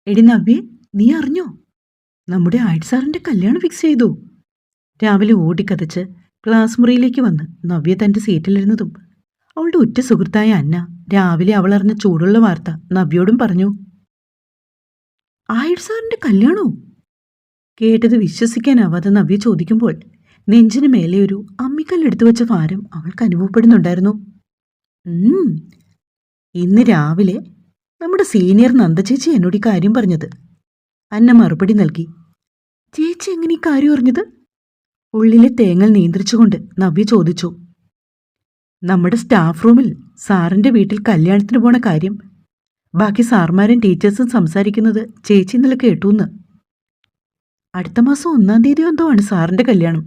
എടി നവ്യേ, നീ അറിഞ്ഞോ? നമ്മുടെ ആയിട്ട് സാറിന്റെ കല്യാണം ഫിക്സ് ചെയ്തു. രാവിലെ ഓടിക്കതച്ച് ക്ലാസ് മുറിയിലേക്ക് വന്ന് നവ്യ തന്റെ സീറ്റിലിരുന്നതും അവളുടെ ഉറ്റ സുഹൃത്തായ അന്ന രാവിലെ അവൾ അറിഞ്ഞ ചൂടുള്ള വാർത്ത നവ്യോടും പറഞ്ഞു. ആയിട്ട് സാറിന്റെ കല്യാണോ? കേട്ടത് വിശ്വസിക്കാനാവാതെ നവ്യ ചോദിക്കുമ്പോൾ നെഞ്ചിന് മേലെ ഒരു അമ്മിക്കല്ലെടുത്തു വെച്ച ഭാരം അവൾക്ക് അനുഭവപ്പെടുന്നുണ്ടായിരുന്നു. ഇന്ന് രാവിലെ നമ്മുടെ സീനിയർ നന്ദ ചേച്ചി എന്നോട് ഈ കാര്യം പറഞ്ഞത്. അന്ന മറുപടി നൽകി. ചേച്ചി എങ്ങനെ ഈ കാര്യം അറിഞ്ഞത്? ഉള്ളിലെ തേങ്ങൽ നിയന്ത്രിച്ചുകൊണ്ട് നവ്യ ചോദിച്ചു. നമ്മുടെ സ്റ്റാഫ് റൂമിൽ സാറിന്റെ വീട്ടിൽ കല്യാണത്തിന് പോണ കാര്യം ബാക്കി സാർമാരും ടീച്ചേഴ്സും സംസാരിക്കുന്നത് ചേച്ചി ഇന്നലെ കേട്ടൂന്ന്. അടുത്ത മാസം 1-ാം തീയതി എന്തോ ആണ് സാറിന്റെ കല്യാണം.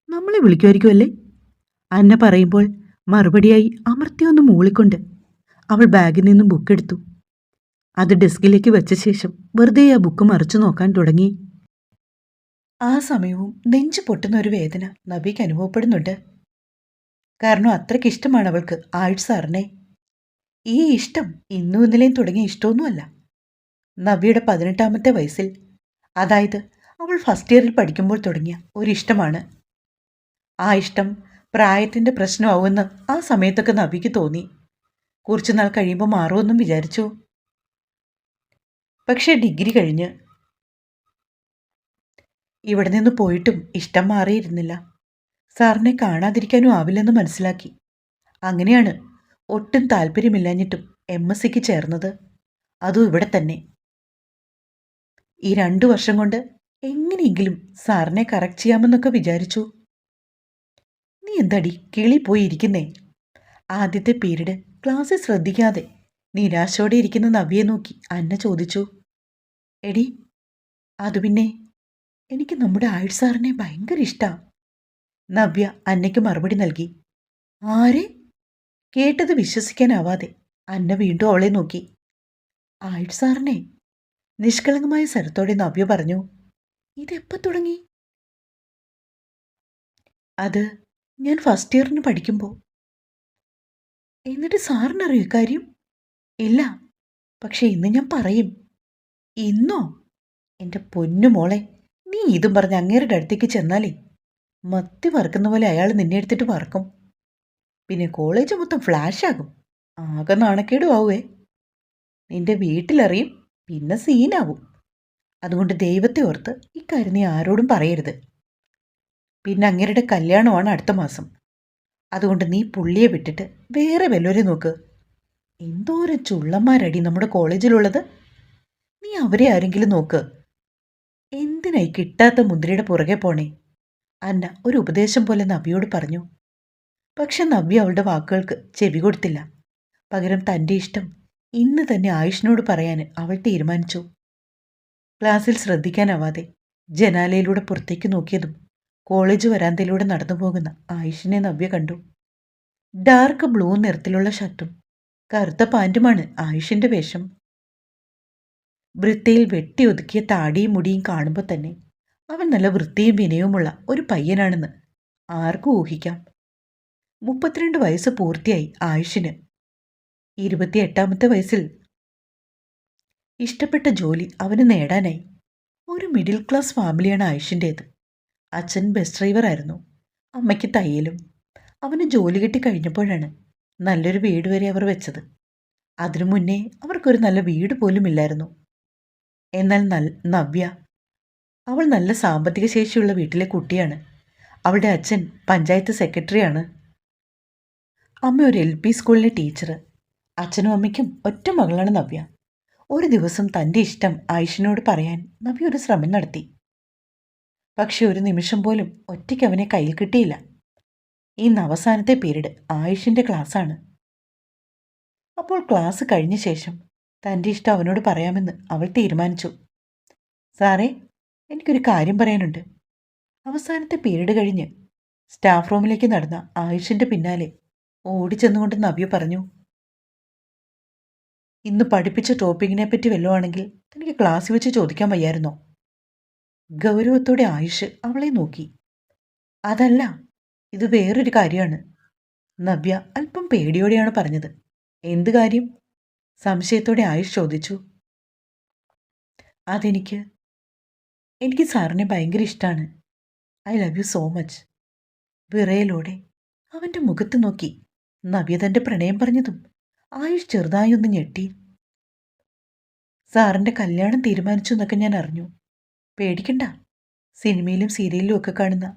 നമ്മളെ വിളിക്കുമായിരിക്കുമല്ലേ? അന്ന പറയുമ്പോൾ മറുപടിയായി അമർത്തിയൊന്ന് മൂളിക്കൊണ്ട് അവൾ ബാഗിൽ നിന്നും ബുക്കെടുത്തു. അത് ഡെസ്കിലേക്ക് വെച്ച ശേഷം വെറുതെ ആ ബുക്ക് മറിച്ചു നോക്കാൻ തുടങ്ങി. ആ സമയവും നെഞ്ചു പൊട്ടുന്ന ഒരു വേദന നവ്യയ്ക്ക് അനുഭവപ്പെടുന്നുണ്ട്. കാരണം അത്രയ്ക്ക് ഇഷ്ടമാണ് അവൾക്ക് ആയിട്ട് സാറിനെ. ഈ ഇഷ്ടം ഇന്നും ഇന്നലെയും തുടങ്ങിയ ഇഷ്ടമൊന്നുമല്ല. നവ്യയുടെ 18ാമത്തെ വയസ്സിൽ, അതായത് അവൾ ഫസ്റ്റ് ഇയറിൽ പഠിക്കുമ്പോൾ തുടങ്ങിയ ഒരിഷ്ടമാണ്. ആ ഇഷ്ടം പ്രായത്തിൻ്റെ പ്രശ്നമാവുമെന്ന് ആ സമയത്തൊക്കെ നവ്യയ്ക്ക് തോന്നി. കുറച്ചുനാൾ കഴിയുമ്പോൾ മാറുമെന്നും വിചാരിച്ചു. പക്ഷേ ഡിഗ്രി കഴിഞ്ഞ് ഇവിടെ നിന്ന് പോയിട്ടും ഇഷ്ടം മാറിയിരുന്നില്ല. സാറിനെ കാണാതിരിക്കാനും ആവില്ലെന്ന് മനസ്സിലാക്കി. അങ്ങനെയാണ് ഒട്ടും താല്പര്യമില്ലാഞ്ഞിട്ടും MSc ചേർന്നത്. അതും ഇവിടെ തന്നെ. ഈ 2 വർഷം കൊണ്ട് എങ്ങനെയെങ്കിലും സാറിനെ കറക്റ്റ് ചെയ്യാമെന്നൊക്കെ വിചാരിച്ചു. നീ എന്താടി കിളി പോയി ഇരിക്കുന്നേ? ആദ്യത്തെ പീരീഡ് ക്ലാസ്സിൽ ശ്രദ്ധിക്കാതെ നിരാശയോടെ ഇരിക്കുന്ന നവ്യയെ നോക്കി അന്ന ചോദിച്ചു. എടി, അത് പിന്നെ എനിക്ക് നമ്മുടെ ആയിട്ട് സാറിനെ ഭയങ്കര ഇഷ്ടാ. നവ്യ അന്നയ്ക്ക് മറുപടി നൽകി. ആരെ? കേട്ടത് വിശ്വസിക്കാനാവാതെ അന്ന വീണ്ടും അവളെ നോക്കി. ആയിട്ട് സാറിനെ, നിഷ്കളങ്കമായ സ്വരത്തോടെ നവ്യ പറഞ്ഞു. ഇതെപ്പോൾ തുടങ്ങി? അത് ഞാൻ ഫസ്റ്റ് ഇയറിന് പഠിക്കുമ്പോൾ. എന്നിട്ട് സാറിനറിയോ കാര്യം? ഇല്ല, പക്ഷെ ഇന്ന് ഞാൻ പറയും. ഇന്നോ? എൻ്റെ പൊന്നു മോളെ, നീ ഇതും പറഞ്ഞ് അങ്ങേരുടെ അടുത്തേക്ക് ചെന്നാലേ മത്തി വറുക്കുന്ന പോലെ അയാൾ നിന്നെ എടുത്തിട്ട് വറക്കും. പിന്നെ കോളേജ് മൊത്തം ഫ്ലാഷാകും. ആകെ നാണക്കേടും ആവുവേ. നിന്റെ വീട്ടിലറിയും, പിന്നെ സീനാവും. അതുകൊണ്ട് ദൈവത്തെ ഓർത്ത് ഇക്കാര്യം നീ ആരോടും പറയരുത്. പിന്നെ അങ്ങേരുടെ കല്യാണമാണ് അടുത്ത മാസം. അതുകൊണ്ട് നീ പുള്ളിയെ വിട്ടിട്ട് വേറെ വല്ലവരെ നോക്ക്. എന്തോരം ചുള്ളന്മാരടി നമ്മുടെ കോളേജിലുള്ളത്. നീ അവരെ ആരെങ്കിലും നോക്ക്. എന്തിനായി കിട്ടാത്ത മുദ്രയുടെ പുറകെ പോണേ? അന്ന ഒരു ഉപദേശം പോലെ നവ്യയോട് പറഞ്ഞു. പക്ഷെ നവ്യ അവളുടെ വാക്കുകൾക്ക് ചെവി കൊടുത്തില്ല. പകരം തൻ്റെ ഇഷ്ടം ഇന്ന് തന്നെ ആയുഷിനോട് പറയാൻ അവൾ തീരുമാനിച്ചു. ക്ലാസ്സിൽ ശ്രദ്ധിക്കാനാവാതെ ജനാലയിലൂടെ പുറത്തേക്ക് നോക്കിയതും കോളേജ് വരാന്തയിലൂടെ നടന്നു പോകുന്ന ആയുഷിനെ നവ്യ കണ്ടു. ഡാർക്ക് ബ്ലൂ നിറത്തിലുള്ള ഷർട്ടും കറുത്ത പാൻറ്റുമാണ് ആയുഷിന്റെ വേഷം. വൃത്തിയിൽ വെട്ടി ഒതുക്കിയ താടിയും മുടിയും കാണുമ്പോൾ തന്നെ അവൻ നല്ല വൃത്തിയും വിനയവുമുള്ള ഒരു പയ്യനാണെന്ന് ആർക്കും ഊഹിക്കാം. 32 വയസ്സ് പൂർത്തിയായി ആയുഷിന്. 28ാമത്തെ വയസ്സിൽ ഇഷ്ടപ്പെട്ട ജോലി അവന് നേടാനായി. ഒരു മിഡിൽ ക്ലാസ് ഫാമിലിയാണ് ആയുഷിൻ്റേത്. അച്ഛൻ ബസ് ഡ്രൈവറായിരുന്നു, അമ്മയ്ക്ക് തയ്യലും. അവന് ജോലി കിട്ടി കഴിഞ്ഞപ്പോഴാണ് നല്ലൊരു വീട് വരെ അവർ വെച്ചത്. അതിനു മുന്നേ അവർക്കൊരു നല്ല വീട് പോലും ഇല്ലായിരുന്നു. എന്നാൽ നവ്യ, അവൾ നല്ല സാമ്പത്തിക ശേഷിയുള്ള വീട്ടിലെ കുട്ടിയാണ്. അവളുടെ അച്ഛൻ പഞ്ചായത്ത് സെക്രട്ടറിയാണ്. അമ്മ ഒരു LP സ്കൂളിലെ ടീച്ചർ. അച്ഛനും അമ്മയ്ക്കും ഒറ്റ മകളാണ് നവ്യ. ഒരു ദിവസം തൻ്റെ ഇഷ്ടം ആയുഷിനോട് പറയാൻ നവ്യ ഒരു ശ്രമം നടത്തി. പക്ഷെ ഒരു നിമിഷം പോലും ഒറ്റയ്ക്ക് അവനെ കയ്യിൽ കിട്ടിയില്ല. ഇന്ന് അവസാനത്തെ പീരീഡ് ആയുഷിൻ്റെ ക്ലാസ്സാണ്. അപ്പോൾ ക്ലാസ് കഴിഞ്ഞ ശേഷം തൻ്റെ ഇഷ്ടം അവനോട് പറയാമെന്ന് അവൾ തീരുമാനിച്ചു. സാറേ, എനിക്കൊരു കാര്യം പറയാനുണ്ട്. അവസാനത്തെ പീരീഡ് കഴിഞ്ഞ് സ്റ്റാഫ് റൂമിലേക്ക് നടന്ന ആയുഷിൻ്റെ പിന്നാലെ ഓടിച്ചെന്നുകൊണ്ട് നവ്യ പറഞ്ഞു. ഇന്ന് പഠിപ്പിച്ച ടോപ്പിക്കിനെ പറ്റി വല്ലതുമാണെങ്കിൽ തനിക്ക് ക്ലാസ്സിൽ വെച്ച് ചോദിക്കാൻ വയ്യായിരുന്നോ? ഗൗരവത്തോടെ ആയുഷ് അവളെ നോക്കി. അതല്ല, ഇത് വേറൊരു കാര്യമാണ്. നവ്യ അല്പം പേടിയോടെയാണ് പറഞ്ഞത്. എന്ത് കാര്യം? സംശയത്തോടെ ആയുഷ് ചോദിച്ചു. അതെനിക്ക് എനിക്ക് സാറിനെ ഭയങ്കര ഇഷ്ടമാണ്. I love you so much. വിറയലോടെ അവൻ്റെ മുഖത്ത് നോക്കി നവ്യ തൻ്റെ പ്രണയം പറഞ്ഞതും ആയുഷ് ചെറുതായി ഒന്ന് ഞെട്ടി. സാറിൻ്റെ കല്യാണം തീരുമാനിച്ചു എന്നൊക്കെ ഞാൻ അറിഞ്ഞു. പേടിക്കണ്ട, സിനിമയിലും സീരിയലിലും ഒക്കെ കാണുന്ന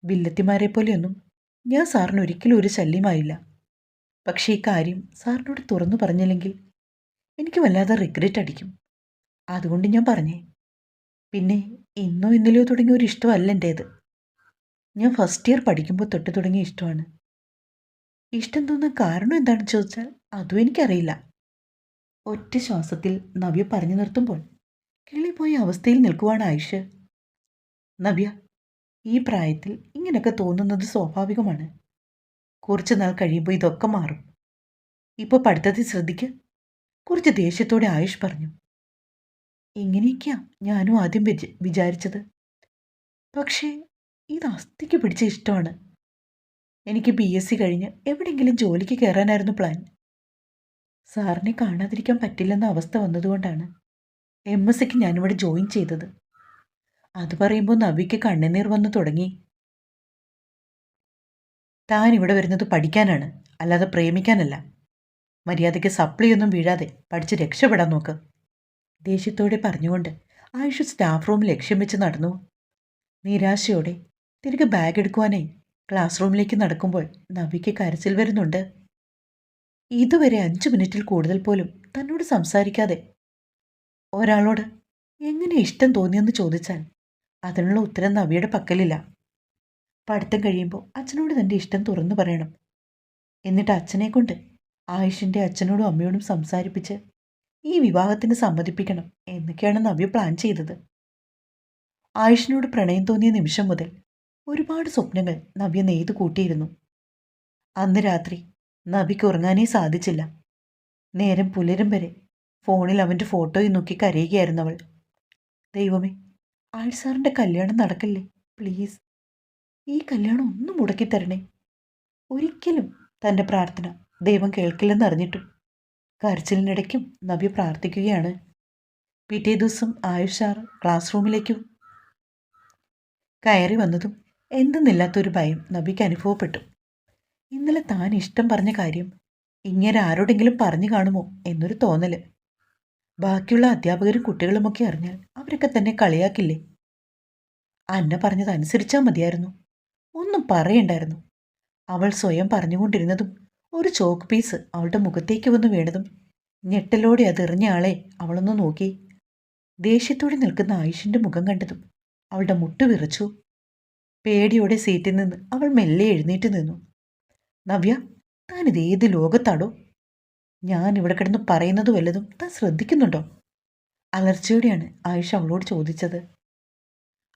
വില്ലത്തിമാരെ പോലെയൊന്നും ഞാൻ സാറിന് ഒരിക്കലും ഒരു ശല്യമായില്ല. പക്ഷേ ഈ കാര്യം സാറിനോട് തുറന്നു പറഞ്ഞില്ലെങ്കിൽ എനിക്ക് വല്ലാതെ റിഗ്രറ്റ് അടിക്കും. അതുകൊണ്ട് ഞാൻ പറഞ്ഞേ. പിന്നെ ഇന്നോ ഇന്നലെയോ തുടങ്ങിയ ഒരു ഇഷ്ടമല്ല എൻ്റേത്. ഞാൻ ഫസ്റ്റ് ഇയർ പഠിക്കുമ്പോൾ തൊട്ട് തുടങ്ങിയ ഇഷ്ടമാണ്. ഇഷ്ടം തോന്നാൻ കാരണം എന്താണെന്ന് ചോദിച്ചാൽ അതും എനിക്കറിയില്ല. ഒറ്റ ശ്വാസത്തിൽ നവ്യ പറഞ്ഞു നിർത്തുമ്പോൾ കിളിപ്പോയ അവസ്ഥയിൽ നിൽക്കുവാണ് ആയുഷ്. നവ്യ, ഈ പ്രായത്തിൽ ഇങ്ങനെയൊക്കെ തോന്നുന്നത് സ്വാഭാവികമാണ്. കുറച്ചു നാൾ കഴിയുമ്പോൾ ഇതൊക്കെ മാറും. ഇപ്പോൾ പഠിത്തത്തിൽ ശ്രദ്ധിക്ക്. കുറച്ച് ദേഷ്യത്തോടെ ആയുഷ് പറഞ്ഞു. ഇങ്ങനെയൊക്കെയാ ഞാനും ആദ്യം വിചാരിച്ചത്. പക്ഷേ ഇത് അസ്ഥിക്ക് പിടിച്ച ഇഷ്ടമാണ്. എനിക്ക് BSc കഴിഞ്ഞ് എവിടെയെങ്കിലും ജോലിക്ക് കയറാനായിരുന്നു പ്ലാൻ. സാറിനെ കാണാതിരിക്കാൻ പറ്റില്ലെന്ന അവസ്ഥ വന്നതുകൊണ്ടാണ് MScക്ക് ഞാനിവിടെ ജോയിൻ ചെയ്തത്. അത് പറയുമ്പോൾ നവ്യയ്ക്ക് കണ്ണുനീർ വന്നു തുടങ്ങി. താൻ ഇവിടെ വരുന്നത് പഠിക്കാനാണ്, അല്ലാതെ പ്രേമിക്കാനല്ല. മര്യാദയ്ക്ക് സപ്ലിയൊന്നും വീഴാതെ പഠിച്ച് രക്ഷപ്പെടാൻ നോക്ക്. ദേഷ്യത്തോടെ പറഞ്ഞുകൊണ്ട് ആയുഷ് സ്റ്റാഫ് റൂം ലക്ഷ്യം വെച്ച് നടന്നു. നിരാശയോടെ തിരികെ ബാഗ് എടുക്കുവാനായി ക്ലാസ് റൂമിലേക്ക് നടക്കുമ്പോൾ നവ്യയ്ക്ക് കരച്ചിൽ വരുന്നുണ്ട്. ഇതുവരെ 5 മിനിറ്റിൽ കൂടുതൽ പോലും തന്നോട് സംസാരിക്കാതെ ഒരാളോട് എങ്ങനെ ഇഷ്ടം തോന്നിയെന്ന് ചോദിച്ചാൽ അതിനുള്ള ഉത്തരം നവ്യയുടെ പക്കലില്ല. പഠിത്തം കഴിയുമ്പോൾ അച്ഛനോട് തൻ്റെ ഇഷ്ടം തുറന്നു പറയണം. എന്നിട്ട് അച്ഛനെ കൊണ്ട് ആയുഷിൻ്റെ അച്ഛനോടും അമ്മയോടും സംസാരിപ്പിച്ച് ഈ വിവാഹത്തിന് സമ്മതിപ്പിക്കണം എന്നൊക്കെയാണ് നവ്യ പ്ലാൻ ചെയ്തത്. ആയുഷിനോട് പ്രണയം തോന്നിയ നിമിഷം മുതൽ ഒരുപാട് സ്വപ്നങ്ങൾ നവ്യ നെയ്തു കൂട്ടിയിരുന്നു. അന്ന് രാത്രി നവ്യയ്ക്ക് ഉറങ്ങാനേ സാധിച്ചില്ല. നേരം പുലരും വരെ ഫോണിൽ അവൻ്റെ ഫോട്ടോയും നോക്കി കരയുകയായിരുന്നവൾ. ദൈവമേ, ആയുഷ് സാറിൻ്റെ കല്യാണം നടക്കല്ലേ പ്ലീസ്. ഈ കല്യാണം ഒന്നും മുടക്കിത്തരണേ. ഒരിക്കലും തൻ്റെ പ്രാർത്ഥന ദൈവം കേൾക്കില്ലെന്നറിഞ്ഞിട്ടും കരച്ചിലിനിടയ്ക്കും നവ്യ പ്രാർത്ഥിക്കുകയാണ്. പിറ്റേ ദിവസം ആയുഷ് സാർ ക്ലാസ് റൂമിലേക്കും കയറി വന്നതും എന്തെന്നില്ലാത്തൊരു ഭയം നവ്യയ്ക്ക് അനുഭവപ്പെട്ടു. ഇന്നലെ താൻ ഇഷ്ടം പറഞ്ഞ കാര്യം ഇങ്ങനെ ആരോടെങ്കിലും പറഞ്ഞു കാണുമോ എന്നൊരു തോന്നല്. ബാക്കിയുള്ള അധ്യാപകരും കുട്ടികളുമൊക്കെ അറിഞ്ഞാൽ അവരൊക്കെ തന്നെ കളിയാക്കില്ലേ? അന്ന പറഞ്ഞത് അനുസരിച്ചാൽ മതിയായിരുന്നു, ഒന്നും പറയണ്ടായിരുന്നു. അവൾ സ്വയം പറഞ്ഞുകൊണ്ടിരുന്നതും ഒരു ചോക്ക് പീസ് അവളുടെ മുഖത്തേക്ക് വന്ന് വീണതും ഞെട്ടലോടെ അതെറിഞ്ഞ ആളെ അവളൊന്ന് നോക്കി. ദേഷ്യത്തോടെ നിൽക്കുന്ന ആയുഷിൻ്റെ മുഖം കണ്ടതും അവളുടെ മുട്ട് വിറച്ചു. പേടിയോടെ സീറ്റിൽ നിന്ന് അവൾ മെല്ലെ എഴുന്നേറ്റ് നിന്നു. നവ്യ, താനിത് ഏത് ലോകത്താടോ? ഞാൻ ഇവിടെ കിടന്ന് പറയുന്നത് വല്ലതും താൻ ശ്രദ്ധിക്കുന്നുണ്ടോ? അലർച്ചയോടെയാണ് ആയുഷ് അവളോട് ചോദിച്ചത്.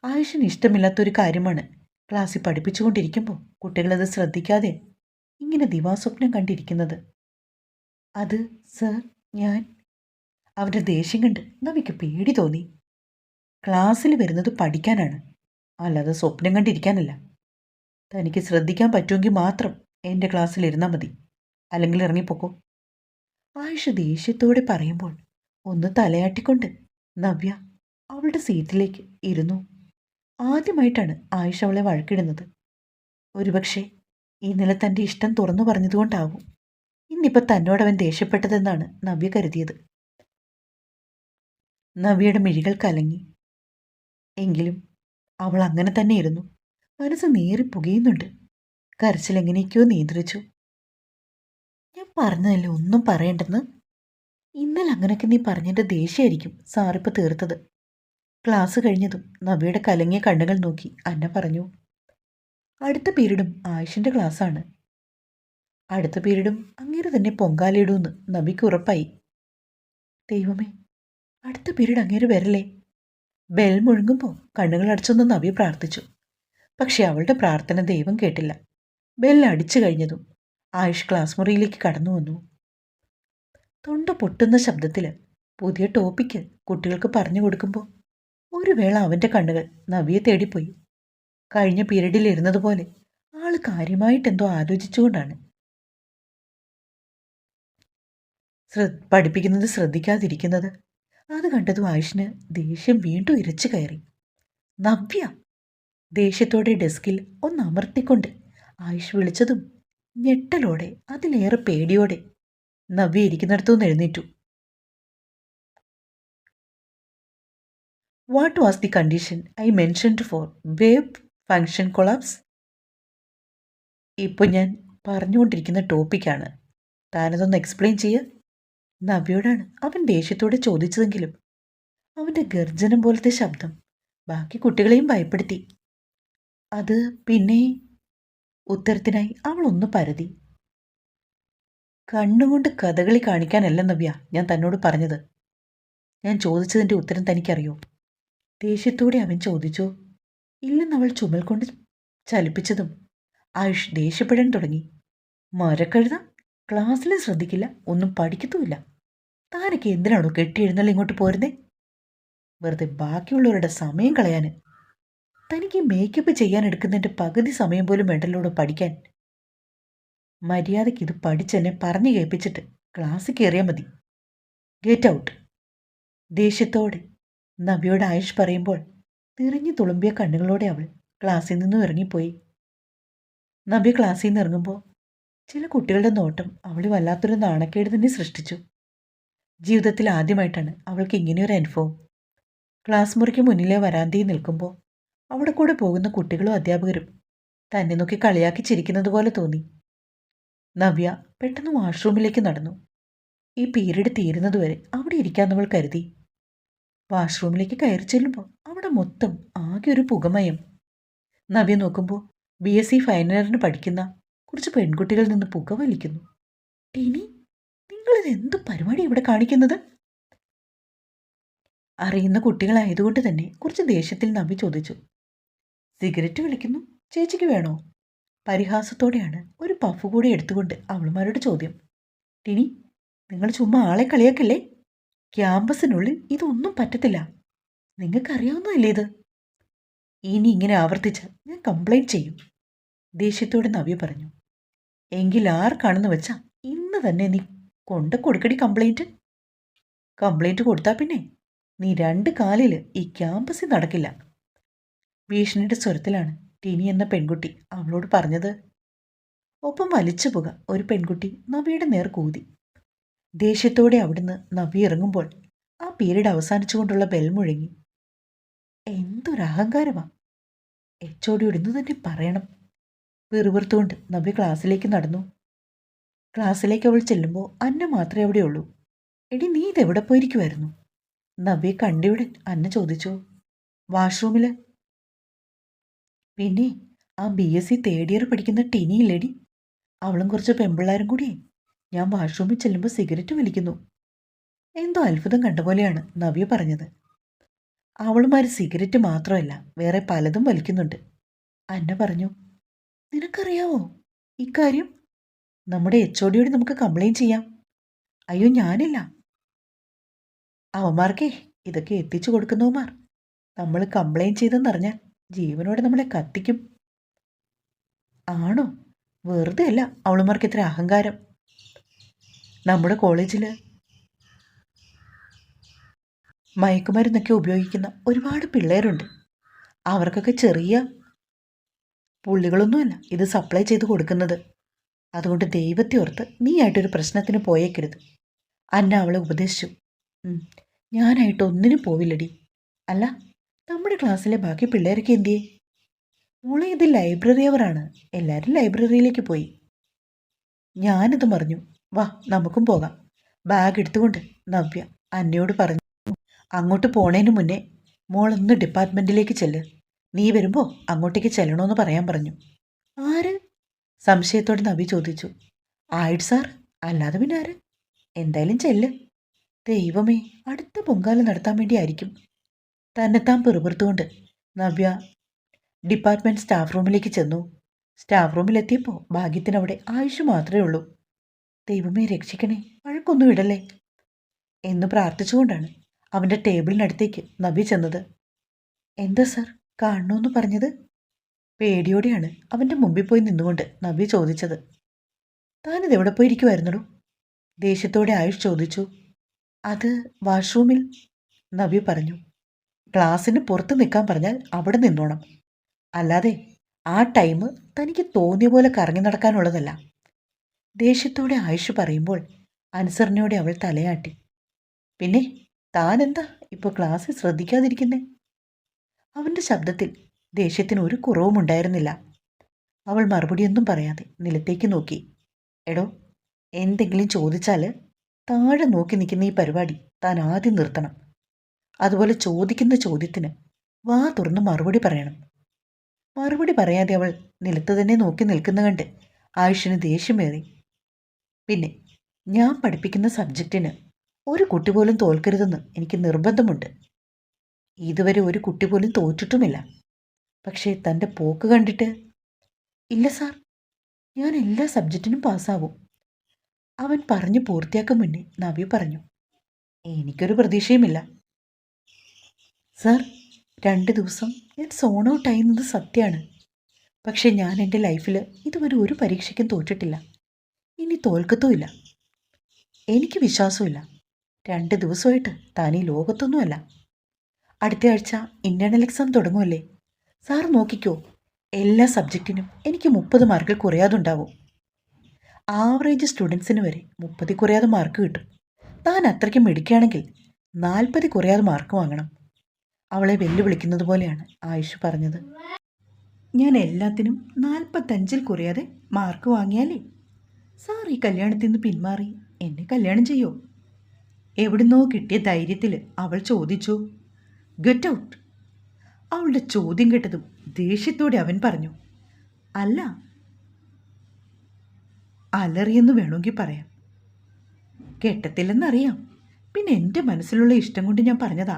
ആയുഷിന് ഇഷ്ടമില്ലാത്തൊരു കാര്യമാണ് ക്ലാസ്സിൽ പഠിപ്പിച്ചുകൊണ്ടിരിക്കുമ്പോൾ കുട്ടികളത് ശ്രദ്ധിക്കാതെ ഇങ്ങനെ ദിവാസ്വപ്നം കണ്ടിരിക്കുന്നത്. അത് സർ, ഞാൻ... അവരുടെ ദേഷ്യം കണ്ട് നവിക്ക് പേടി തോന്നി. ക്ലാസ്സിൽ വരുന്നത് പഠിക്കാനാണ്, അല്ലാതെ സ്വപ്നം കണ്ടിരിക്കാനല്ല. തനിക്ക് ശ്രദ്ധിക്കാൻ പറ്റുമെങ്കിൽ മാത്രം എൻ്റെ ക്ലാസ്സിൽ ഇരുന്നാൽ മതി, അല്ലെങ്കിൽ ഇറങ്ങിപ്പോക്കോ. ആയുഷ് ദേഷ്യത്തോടെ പറയുമ്പോൾ ഒന്ന് തലയാട്ടിക്കൊണ്ട് നവ്യ അവളുടെ സീറ്റിലേക്ക് ഇരുന്നു. ആദ്യമായിട്ടാണ് ആയുഷ് അവളെ വഴക്കിടുന്നത്. ഒരുപക്ഷെ ഇന്നലെ തൻ്റെ ഇഷ്ടം തുറന്നു പറഞ്ഞതുകൊണ്ടാവും ഇന്നിപ്പോൾ തന്നോടവൻ ദേഷ്യപ്പെട്ടതെന്നാണ് നവ്യ കരുതിയത്. നവ്യയുടെ മിഴികൾ കലങ്ങി. എങ്കിലും അവൾ അങ്ങനെ തന്നെ ഇരുന്നു. മനസ്സ് നേറി പുകയുന്നുണ്ട്. കരച്ചിൽ എങ്ങനെയൊക്കെയോ നിയന്ത്രിച്ചു. ഞാൻ പറഞ്ഞതല്ലേ ഒന്നും പറയണ്ടെന്ന്. ഇന്നലെ അങ്ങനെയൊക്കെ നീ പറഞ്ഞതിൻ്റെ ദേഷ്യമായിരിക്കും സാറിപ്പോൾ തീർത്തത്. ക്ലാസ് കഴിഞ്ഞതും നവ്യയുടെ കലങ്ങിയ കണ്ണുകൾ നോക്കി അന്ന പറഞ്ഞു. അടുത്ത പീരീഡും ആയുഷിൻ്റെ ക്ലാസ്സാണ്. അടുത്ത പീരീഡും അങ്ങേര് തന്നെ പൊങ്കാലയിടുമെന്ന് നവ്യയ്ക്ക് ഉറപ്പായി. ദൈവമേ, അടുത്ത പീരീഡ് അങ്ങേര് വരല്ലേ? ബെൽ മുഴങ്ങുമ്പോൾ കണ്ണുകൾ അടച്ചൊന്ന് നവ്യ പ്രാർത്ഥിച്ചു. പക്ഷെ അവളുടെ പ്രാർത്ഥന ദൈവം കേട്ടില്ല. ബെൽ അടിച്ചു കഴിഞ്ഞതും ആയുഷ് ക്ലാസ് മുറിയിലേക്ക് കടന്നു വന്നു. തൊണ്ട പൊട്ടുന്ന ശബ്ദത്തിൽ പുതിയ ടോപ്പിക്ക് കുട്ടികൾക്ക് പറഞ്ഞു കൊടുക്കുമ്പോൾ ഒരു വേള അവൻ്റെ കണ്ണുകൾ നവ്യെ തേടിപ്പോയി. കഴിഞ്ഞ പീരീഡിൽ ഇരുന്നതുപോലെ ആള് കാര്യമായിട്ടെന്തോ ആലോചിച്ചുകൊണ്ടാണ്. പഠിപ്പിക്കുന്നത് ശ്രദ്ധിക്കാതിരിക്കുന്നത്, അത് കണ്ടതും ആയുഷിന് ദേഷ്യം വീണ്ടും ഇരച്ചു കയറി. നവ്യ! ദേഷ്യത്തോടെ ഡെസ്കിൽ ഒന്ന് അമർത്തിക്കൊണ്ട് ആയുഷ് വിളിച്ചതും ഞെട്ടലോടെ, അതിലേറെ പേടിയോടെ നവ്യ ഇരിക്കുന്നിടത്തുനിന്ന് എഴുന്നേറ്റു. What was the condition I mentioned for wave function collapse? ഇപ്പോൾ ഞാൻ പറഞ്ഞുകൊണ്ടിരിക്കുന്ന ടോപ്പിക്കാണ്, താനതൊന്ന് എക്സ്പ്ലെയിൻ ചെയ്യുക. നവ്യോടാണ് അവൻ ദേഷ്യത്തോടെ ചോദിച്ചതെങ്കിലും അവൻ്റെ ഗർജനം പോലത്തെ ശബ്ദം ബാക്കി കുട്ടികളെയും ഭയപ്പെടുത്തി. അത് പിന്നെ, ഉത്തരത്തിനായി അവൾ ഒന്ന് പരതി. കണ്ണുകൊണ്ട് കഥകളി കാണിക്കാനല്ല നവ്യ ഞാൻ തന്നോട് പറഞ്ഞത്. ഞാൻ ചോദിച്ചതിൻ്റെ ഉത്തരം തനിക്കറിയോ? ദേഷ്യത്തോടെ അവൻ ചോദിച്ചു. ഇല്ലെന്നവൾ ചുമൽ കൊണ്ട് ചലിപ്പിച്ചതും ആയുഷ് ദേഷ്യപ്പെടാൻ തുടങ്ങി. മരക്കഴുത, ക്ലാസ്സിലും ശ്രദ്ധിക്കില്ല, ഒന്നും പഠിക്കത്തുമില്ല. താനൊക്കെ എന്തിനാണോ കെട്ടിയെഴുന്നള്ള ഇങ്ങോട്ട് പോരുന്നേ? വെറുതെ ബാക്കിയുള്ളവരുടെ സമയം കളയാൻ. തനിക്ക് മേക്കപ്പ് ചെയ്യാൻ എടുക്കുന്നതിൻ്റെ പകുതി സമയം പോലും വേണ്ടല്ലോട് പഠിക്കാൻ. മര്യാദയ്ക്ക് ഇത് പഠിച്ചെന്നെ പറഞ്ഞു കേൾപ്പിച്ചിട്ട് ക്ലാസ്സിൽ കയറിയാൽ മതി. Get out! ദേഷ്യത്തോടെ നവ്യോട് ആയുഷ് പറയുമ്പോൾ നിറഞ്ഞു തുളുമ്പിയ കണ്ണുകളോടെ അവൾ ക്ലാസ്സിൽ നിന്നും ഇറങ്ങിപ്പോയി. നവ്യ ക്ലാസ്സിൽ നിന്ന് ഇറങ്ങുമ്പോൾ ചില കുട്ടികളുടെ നോട്ടം അവൾ വല്ലാത്തൊരു നാണക്കേട് തന്നെ സൃഷ്ടിച്ചു. ജീവിതത്തിൽ ആദ്യമായിട്ടാണ് അവൾക്ക് ഇങ്ങനെയൊരു അനുഭവം. ക്ലാസ് മുറിക്ക് മുന്നിലെ വരാന്തയിൽ നിൽക്കുമ്പോൾ അവിടെ കൂടെ പോകുന്ന കുട്ടികളും അധ്യാപകരും തന്നെ നോക്കി കളിയാക്കി ചിരിക്കുന്നത് പോലെ തോന്നി. നവ്യ പെട്ടെന്ന് വാഷ്റൂമിലേക്ക് നടന്നു. ഈ പീരീഡ് തീരുന്നതുവരെ അവിടെ ഇരിക്കാമെന്നവൾ കരുതി. വാഷ്റൂമിലേക്ക് കയറി ചെല്ലുമ്പോൾ അവിടെ മൊത്തം ആകെ ഒരു പുകമയം. നവ്യ നോക്കുമ്പോൾ BSc ഫൈനൽ ഇയറിന് പഠിക്കുന്ന കുറച്ച് പെൺകുട്ടികളിൽ നിന്ന് പുക വലിക്കുന്നു. ടിനി, നിങ്ങളിത് എന്ത് പരിപാടി ഇവിടെ കാണിക്കുന്നത്? അറിയുന്ന കുട്ടികളായതുകൊണ്ട് തന്നെ കുറച്ച് ദേഷ്യത്തിൽ നവ്യ ചോദിച്ചു. സിഗരറ്റ് വലിക്കുന്നു, ചേച്ചിക്ക് വേണോ? പരിഹാസത്തോടെയാണ് ഒരു പഫ് കൂടി എടുത്തുകൊണ്ട് അവളുമാരുടെ ചോദ്യം. ടിനി, നിങ്ങൾ ചുമ്മാ ആളെ കളിയാക്കല്ലേ? ക്യാമ്പസിനുള്ളിൽ ഇതൊന്നും പറ്റത്തില്ല. നിങ്ങൾക്കറിയാവുന്നതല്ലേ ഇത്? ഇനി ഇങ്ങനെ ആവർത്തിച്ചാൽ ഞാൻ കംപ്ലൈൻറ്റ് ചെയ്യും, ദേഷ്യത്തോടെ നവ്യ പറഞ്ഞു. എങ്കിൽ ആർക്കാണെന്ന് വെച്ചാൽ ഇന്ന് തന്നെ നീ കൊണ്ട് കൊടുക്കടി കംപ്ലൈൻറ്റ്. കംപ്ലൈൻറ്റ് കൊടുത്താൽ പിന്നെ നീ 2 കാലിൽ ഈ ക്യാമ്പസിൽ നടക്കില്ല. ഭീഷണിയുടെ സ്വരത്തിലാണ് ടിനി എന്ന പെൺകുട്ടി അവളോട് പറഞ്ഞത്. ഒപ്പം വലിച്ചു പുക ഒരു പെൺകുട്ടി നവ്യയുടെ നേർ കൂതി. ദേഷ്യത്തോടെ അവിടുന്ന് നവ്യ ഇറങ്ങുമ്പോൾ ആ പീരീഡ് അവസാനിച്ചുകൊണ്ടുള്ള ബെൽ മുഴങ്ങി. എന്തൊരഹങ്കാരമാ! HOD ഇന്ന് തന്നെ പറയണം. വെറുവെറുത്തുകൊണ്ട് നവ്യ ക്ലാസ്സിലേക്ക് നടന്നു. ക്ലാസ്സിലേക്ക് അവൾ ചെല്ലുമ്പോൾ അന്ന മാത്രമേ അവിടെയുള്ളൂ. എടി, നീ ഇതെവിടെ പോയിരിക്കുമായിരുന്നു? നവ്യ കണ്ടിവിടെ അന്ന ചോദിച്ചു. വാഷ്റൂമിൽ. പിന്നെ ആ BSc തേർഡ് ഇയർ പഠിക്കുന്ന ടിനി ഇല്ലേടി, അവളും കുറച്ച് പെമ്പിള്ളാരും കൂടിയേ ഞാൻ വാഷ്റൂമിൽ ചെല്ലുമ്പോൾ സിഗരറ്റ് വലിക്കുന്നു. എന്തോ അത്ഭുതം കണ്ട പോലെയാണ് നവ്യ പറഞ്ഞത്. അവളുമാർ സിഗരറ്റ് മാത്രമല്ല വേറെ പലതും വലിക്കുന്നുണ്ട്, അന്ന പറഞ്ഞു. നിനക്കറിയാവോ ഇക്കാര്യം? നമ്മുടെ HOD നമുക്ക് കംപ്ലൈൻറ്റ് ചെയ്യാം. അയ്യോ, ഞാനില്ല. അവന്മാർക്കേ ഇതൊക്കെ എത്തിച്ചു കൊടുക്കുന്നവന്മാർ നമ്മൾ കംപ്ലൈൻറ്റ് ചെയ്തെന്നറിഞ്ഞാൽ ജീവനോടെ നമ്മളെ കത്തിക്കും. ആണോ? വെറുതെ അല്ല അവളുമാർക്ക് ഇത്ര അഹങ്കാരം. നമ്മുടെ കോളേജിൽ മയക്കുമരുന്നൊക്കെ ഉപയോഗിക്കുന്ന ഒരുപാട് പിള്ളേരുണ്ട്. അവർക്കൊക്കെ ചെറിയ പുള്ളികളൊന്നുമല്ല ഇത് സപ്ലൈ ചെയ്ത് കൊടുക്കുന്നത്. അതുകൊണ്ട് ദൈവത്തെ ഓർത്ത് നീ ആയിട്ടൊരു പ്രശ്നത്തിന് പോയേക്കരുത്, അന്ന അവളെ ഉപദേശിച്ചു. ഞാനായിട്ട് ഒന്നിനും പോവില്ലടി. അല്ല, നമ്മുടെ ക്ലാസ്സിലെ ബാക്കി പിള്ളേരൊക്കെ എന്തിയേ? മോളെ, ഇത് ലൈബ്രറി അവറാണ്, എല്ലാവരും ലൈബ്രറിയിലേക്ക് പോയി. ഞാനിത് പറഞ്ഞു. വാ, നമുക്കും പോകാം. ബാഗ് എടുത്തുകൊണ്ട് നവ്യ അന്നയോട് പറഞ്ഞു. അങ്ങോട്ട് പോണേന് മുന്നേ മോളൊന്ന് ഡിപ്പാർട്ട്മെൻറ്റിലേക്ക് ചെല്ല്. നീ വരുമ്പോൾ അങ്ങോട്ടേക്ക് ചെല്ലണമെന്ന് പറയാൻ പറഞ്ഞു. ആര്? സംശയത്തോടെ നവ്യ ചോദിച്ചു. ആയിഡ് സാർ, അല്ലാതെ പിന്നെ ആര്? എന്തായാലും ചെല്ല്. ദൈവമേ, അടുത്ത പൊങ്കാല നടത്താൻ വേണ്ടിയായിരിക്കും. തന്നെത്താൻ പെറുപുറത്തുകൊണ്ട് നവ്യ ഡിപ്പാർട്ട്മെൻറ്റ് സ്റ്റാഫ് റൂമിലേക്ക് ചെന്നു. സ്റ്റാഫ് റൂമിലെത്തിയപ്പോൾ ഭാഗ്യത്തിനവിടെ ആയുഷ് മാത്രമേ ഉള്ളൂ. ദൈവമേ രക്ഷിക്കണേ, വഴക്കൊന്നും ഇടല്ലേ എന്ന് പ്രാർത്ഥിച്ചുകൊണ്ടാണ് അവൻ്റെ ടേബിളിനടുത്തേക്ക് നവ്യ ചെന്നത്. എന്താ സാർ കാണണമെന്ന് പറഞ്ഞത്? പേടിയോടെയാണ് അവൻ്റെ മുമ്പിൽ പോയി നിന്നുകൊണ്ട് നവ്യ ചോദിച്ചത്. താനിതെവിടെ പോയിരിക്കുമായിരുന്നടോ? ദേഷ്യത്തോടെ ആയുഷ് ചോദിച്ചു. അത് വാഷ്റൂമിൽ. നവ്യ പറഞ്ഞു. ക്ലാസ്സിന് പുറത്ത് നിൽക്കാൻ പറഞ്ഞാൽ അവിടെ നിന്നോണം. അല്ലാതെ ആ ടൈം തനിക്ക് തോന്നിയ പോലെ കറങ്ങി നടക്കാനുള്ളതല്ല. ദേഷ്യത്തോടെ ആയുഷ് പറയുമ്പോൾ അനുസരണയോടെ അവൾ തലയാട്ടി. പിന്നെ താനെന്താ ഇപ്പോൾ ക്ലാസ്സിൽ ശ്രദ്ധിക്കാതിരിക്കുന്നേ? അവൻ്റെ ശബ്ദത്തിൽ ദേഷ്യത്തിന് ഒരു കുറവും ഉണ്ടായിരുന്നില്ല. അവൾ മറുപടിയൊന്നും പറയാതെ നിലത്തേക്ക് നോക്കി. എടോ, എന്തെങ്കിലും ചോദിച്ചാൽ താഴെ നോക്കി നിൽക്കുന്ന ഈ പരിപാടി താൻ ആദ്യം നിർത്തണം. അതുപോലെ ചോദിക്കുന്ന ചോദ്യത്തിന് വാ തുറന്ന് മറുപടി പറയണം. മറുപടി പറയാതെ അവൾ നിലത്ത് തന്നെ നോക്കി നിൽക്കുന്ന കണ്ട് ആയുഷിന് ദേഷ്യമേറി. പിന്നെ ഞാൻ പഠിപ്പിക്കുന്ന സബ്ജക്റ്റിന് ഒരു കുട്ടി പോലും തോൽക്കരുതെന്ന് എനിക്ക് നിർബന്ധമുണ്ട്. ഇതുവരെ ഒരു കുട്ടി പോലും തോറ്റിട്ടുമില്ല. പക്ഷേ തൻ്റെ പോക്ക് കണ്ടിട്ട്. ഇല്ല സാർ, ഞാൻ എല്ലാ സബ്ജക്റ്റിനും പാസ്സാവും. അവൻ പറഞ്ഞു പൂർത്തിയാക്കും മുന്നേ നവ്യ പറഞ്ഞു. എനിക്കൊരു പ്രതീക്ഷയുമില്ല. സാർ, 2 ദിവസം ഞാൻ സോൺ ഔട്ട് ആയിരുന്നത് സത്യമാണ്. പക്ഷേ ഞാൻ എൻ്റെ ലൈഫിൽ ഇതുവരെ ഒരു പരീക്ഷയ്ക്കും തോറ്റിട്ടില്ല. ഇനി തോൽക്കത്തുമില്ല. എനിക്ക് വിശ്വാസമില്ല. 2 ദിവസമായിട്ട് താൻ ഈ ലോകത്തൊന്നുമല്ല. അടുത്ത ആഴ്ച ഇൻ്റേണൽ എക്സാം തുടങ്ങുമല്ലേ? സാർ നോക്കിക്കോ, എല്ലാ സബ്ജക്റ്റിനും എനിക്ക് 30 മാർക്കിൽ കുറയാതുണ്ടാവും. ആവറേജ് സ്റ്റുഡൻസിന് വരെ 30 കുറയാതെ മാർക്ക് കിട്ടും. താൻ അത്രയ്ക്ക് മിടുക്കുകയാണെങ്കിൽ 40 കുറയാതെ മാർക്ക് വാങ്ങണം. അവളെ വെല്ലുവിളിക്കുന്നത് പോലെയാണ് ആയുഷ് പറഞ്ഞത്. ഞാൻ എല്ലാത്തിനും 45-ൽ കുറയാതെ മാർക്ക് വാങ്ങിയാലേ സാർ ഈ കല്യാണത്തിൽ നിന്ന് പിന്മാറി എന്നെ കല്യാണം ചെയ്യോ? എവിടുന്നോ കിട്ടിയ ധൈര്യത്തിൽ അവൾ ചോദിച്ചു. Get out. അവളുടെ ചോദ്യം കേട്ടതും ദേഷ്യത്തോടെ അവൻ പറഞ്ഞു. അല്ല, അലറിയെന്ന് വേണമെങ്കിൽ പറയാം. കെട്ടത്തില്ലെന്നറിയാം. പിന്നെ എൻ്റെ മനസ്സിലുള്ള ഇഷ്ടം കൊണ്ട് ഞാൻ പറഞ്ഞതാ.